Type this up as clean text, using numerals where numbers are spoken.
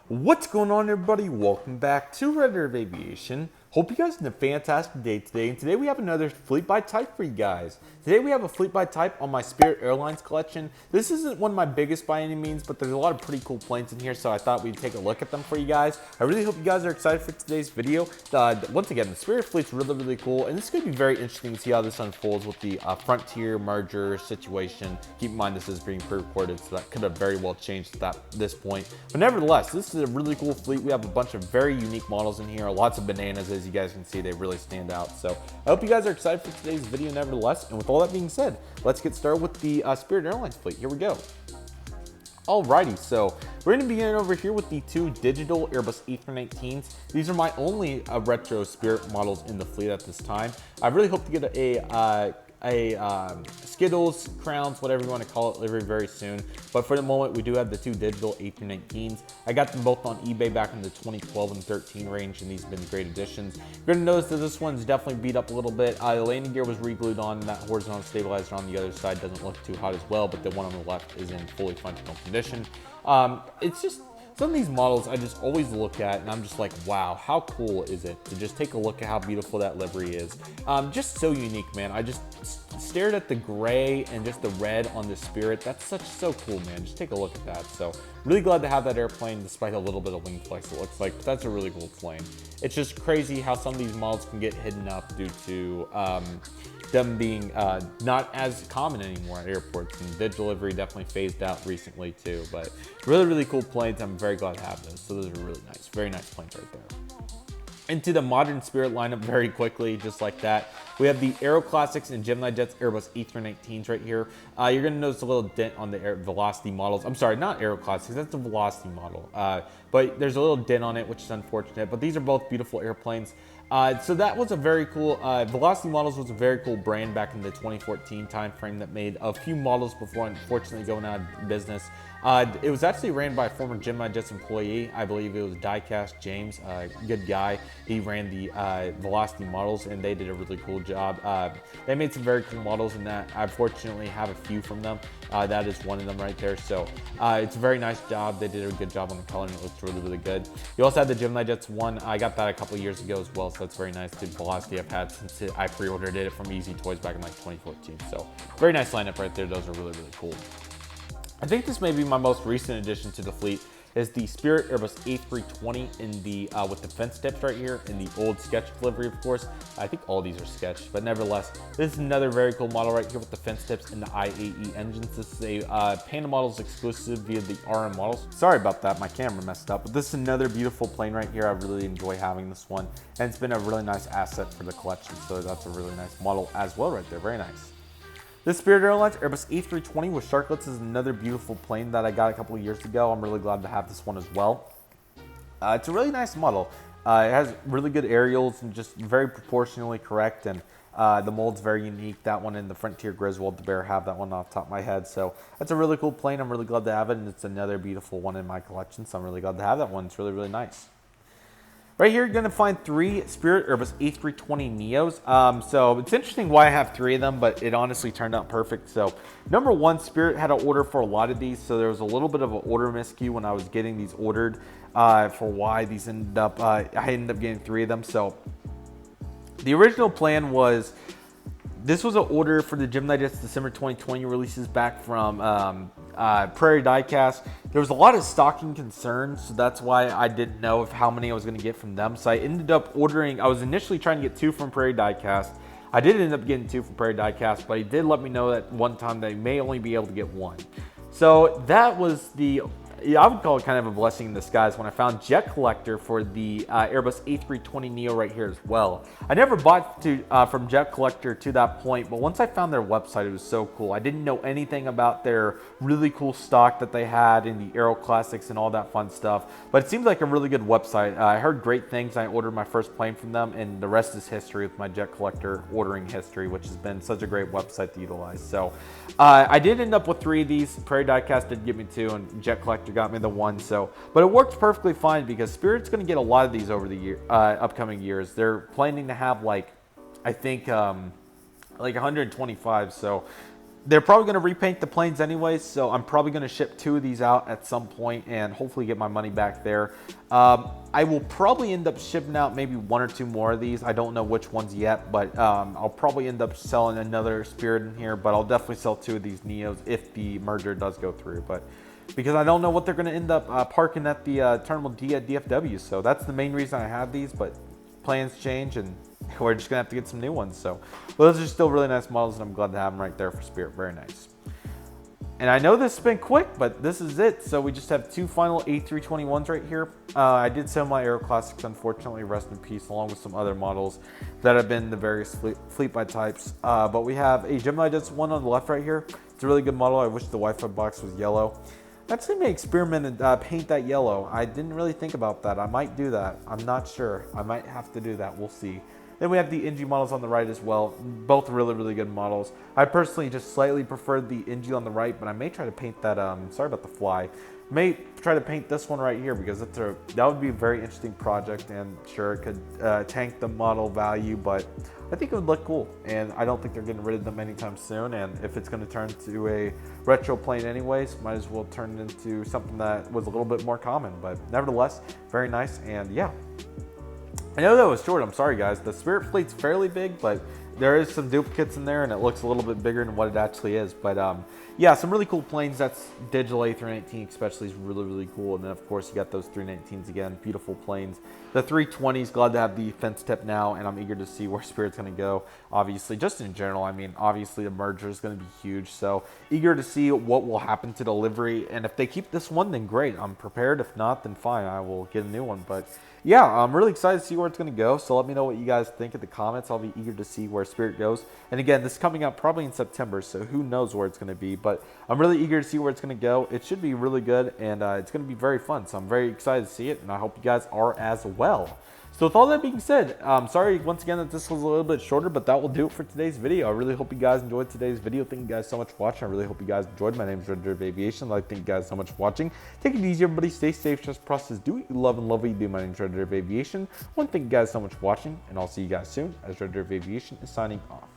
What's going on, everybody? Welcome back to Redriveraviation. Hope you guys had a fantastic day today, and today we have another fleet by type for you guys. Today we have a fleet by type on my Spirit Airlines collection. This isn't one of my biggest by any means, but there's a lot of pretty cool planes in here, so I thought we'd take a look at them for you guys. I really hope you guys are excited for today's video. Once again, the Spirit fleet's really cool, and it's going to be very interesting to see how this unfolds with the Frontier merger situation. Keep in mind this is being pre-recorded, so that could have very well changed at this point. But nevertheless, this is a really cool fleet. We have a bunch of very unique models in here, lots of bananas. As you guys can see, they really stand out. So I hope you guys are excited for today's video nevertheless. And with all that being said, let's get started with the Spirit Airlines fleet. Here we go. Alrighty, so we're going to begin over here with the two digital Airbus A319s. These are my only retro Spirit models in the fleet at this time. I really hope to get a Skittles, crowns, whatever you want to call it, livery very soon. But for the moment, we do have the two digital A319s. I got them both on eBay back in the 2012 and 13 range, and these have been great additions. You're going to notice that this one's definitely beat up a little bit. The landing gear was re-glued on, and that horizontal stabilizer on the other side doesn't look too hot as well, but the one on the left is in fully functional condition. It's just some of these models I just always look at and I'm just like, wow, how cool is it to just take a look at how beautiful that livery is. Just so unique, man. I just stared at the gray and just the red on the Spirit. That's so cool, man. Just take a look at that. So really glad to have that airplane despite a little bit of wing flex it looks like, but that's a really cool plane. It's just crazy how some of these models can get hidden up due to them being not as common anymore at airports, and digital livery definitely phased out recently too. But really cool planes. I'm very glad to have those. So those are really nice, very nice planes right there. Into the modern Spirit lineup very quickly, just like that. We have the Aero Classics and Gemini Jets Airbus A319s right here. You're going to notice a little dent on the Velocity models. I'm sorry, not Aero Classics, that's the Velocity model. But there's a little dent on it, which is unfortunate. But these are both beautiful airplanes. So that was a very cool, Velocity Models was a very cool brand back in the 2014 timeframe that made a few models before unfortunately going out of business. It was actually ran by a former Gemini Jets employee. I believe it was Diecast James, good guy. He ran the Velocity models, and they did a really cool job. They made some very cool models, and that I unfortunately have a few from them. That is one of them right there. So it's a very nice job. They did a good job on the color, and it looks really good. You also had the Gemini Jets one. I got that a couple years ago as well, so it's very nice. Good Velocity I've had since I pre-ordered it from Easy Toys back in like 2014. So very nice lineup right there. Those are really cool. I think this may be my most recent addition to the fleet is the Spirit Airbus A320 in the with the fence tips right here in the old sketch livery, of course. I think all these are sketch, but nevertheless, this is another very cool model right here with the fence tips and the IAE engines. This is a Panda Models exclusive via the RM Models. Sorry about that, my camera messed up, but this is another beautiful plane right here. I really enjoy having this one, and it's been a really nice asset for the collection, so that's a really nice model as well right there. Very nice. This Spirit Airlines Airbus A320 with sharklets is another beautiful plane that I got a couple of years ago. I'm really glad to have this one as well. It's a really nice model. It has really good aerials and just very proportionally correct, and the mold's very unique. That one in the Frontier Griswold, the Bear, have that one off the top of my head. So that's a really cool plane. I'm really glad to have it, and it's another beautiful one in my collection. So I'm really glad to have that one. It's really nice. Right here, you're going to find three Spirit Airbus A320 Neos. So it's interesting why I have three of them, but it honestly turned out perfect. So number one, Spirit had an order for a lot of these, so there was a little bit of an order miscue when I was getting these ordered for why these ended up, I ended up getting three of them. So the original plan was, this was an order for the Gemini Jets December 2020 releases back from Prairie Diecast. There was a lot of stocking concerns, so that's why I didn't know how many I was going to get from them. So I ended up ordering, I was initially trying to get two from Prairie Diecast. I did end up getting two from Prairie Diecast, but he did let me know that one time they may only be able to get one. So that was I would call it kind of a blessing in disguise when I found Jet Collector for the Airbus A320 Neo right here as well. I never bought from Jet Collector to that point, but once I found their website, it was so cool. I didn't know anything about their really cool stock that they had in the Aero Classics and all that fun stuff, but it seemed like a really good website. I heard great things. I ordered my first plane from them, and the rest is history with my Jet Collector ordering history, which has been such a great website to utilize. So I did end up with three of these. Prairie Diecast did give me two, and Jet Collector got me the one. So, but it worked perfectly fine because Spirit's going to get a lot of these over the upcoming years. They're planning to have like, I think, like 125. So they're probably going to repaint the planes anyway, so I'm probably going to ship 2 of these out at some point and hopefully get my money back there. I will probably end up shipping out maybe 1 or 2 more of these. I don't know which ones yet, but I'll probably end up selling another Spirit in here, but I'll definitely sell 2 of these Neos if the merger does go through. But because I don't know what they're going to end up parking at the Terminal D at DFW, so that's the main reason I have these, but plans change and we're just gonna have to get some new ones. So those are still really nice models, and I'm glad to have them right there for Spirit. Very nice. And I know this has been quick, but this is it. So we just have 2 final A321s right here. I did sell my Aero Classics, unfortunately, rest in peace, along with some other models that have been the various fleet by types. But we have a Gemini Disc one on the left right here. It's a really good model. I wish the Wi-Fi box was yellow. Actually may experiment and paint that yellow. I didn't really think about that. I might do that. I'm not sure. I might have to do that. We'll see. Then we have the NG models on the right as well. Both really good models. I personally just slightly preferred the NG on the right, but I may try to paint that, sorry about the fly. May try to paint this one right here because that would be a very interesting project, and sure, it could tank the model value, but I think it would look cool, and I don't think they're getting rid of them anytime soon. And if it's going to turn to a retro plane anyways, might as well turn it into something that was a little bit more common. But nevertheless, very nice. And yeah, I know that was short. I'm sorry, guys. The Spirit fleet's fairly big, but there is some duplicates in there, and it looks a little bit bigger than what it actually is. But yeah, some really cool planes. That's digital A319 especially is really cool. And then, of course, you got those 319s again. Beautiful planes. The 320s, glad to have the fence tip now, and I'm eager to see where Spirit's going to go. Obviously, just in general, I mean, obviously the merger is going to be huge. So eager to see what will happen to delivery. And if they keep this one, then great. I'm prepared. If not, then fine. I will get a new one. But yeah, I'm really excited to see where it's going to go. So let me know what you guys think in the comments. I'll be eager to see where Spirit goes. And again, this is coming out probably in September, so who knows where it's going to be. But I'm really eager to see where it's going to go. It should be really good, and it's going to be very fun. So I'm very excited to see it, and I hope you guys are as well. So with all that being said, sorry once again that this was a little bit shorter, but that will do it for today's video. I really hope you guys enjoyed today's video. Thank you guys so much for watching. I really hope you guys enjoyed. My name is Redriveraviation. I'd like to thank you guys so much for watching. Take it easy, everybody. Stay safe, trust process, do what you love and love what you do. My name is Redriveraviation. I want to thank you guys so much for watching, and I'll see you guys soon as Redriveraviation is signing off.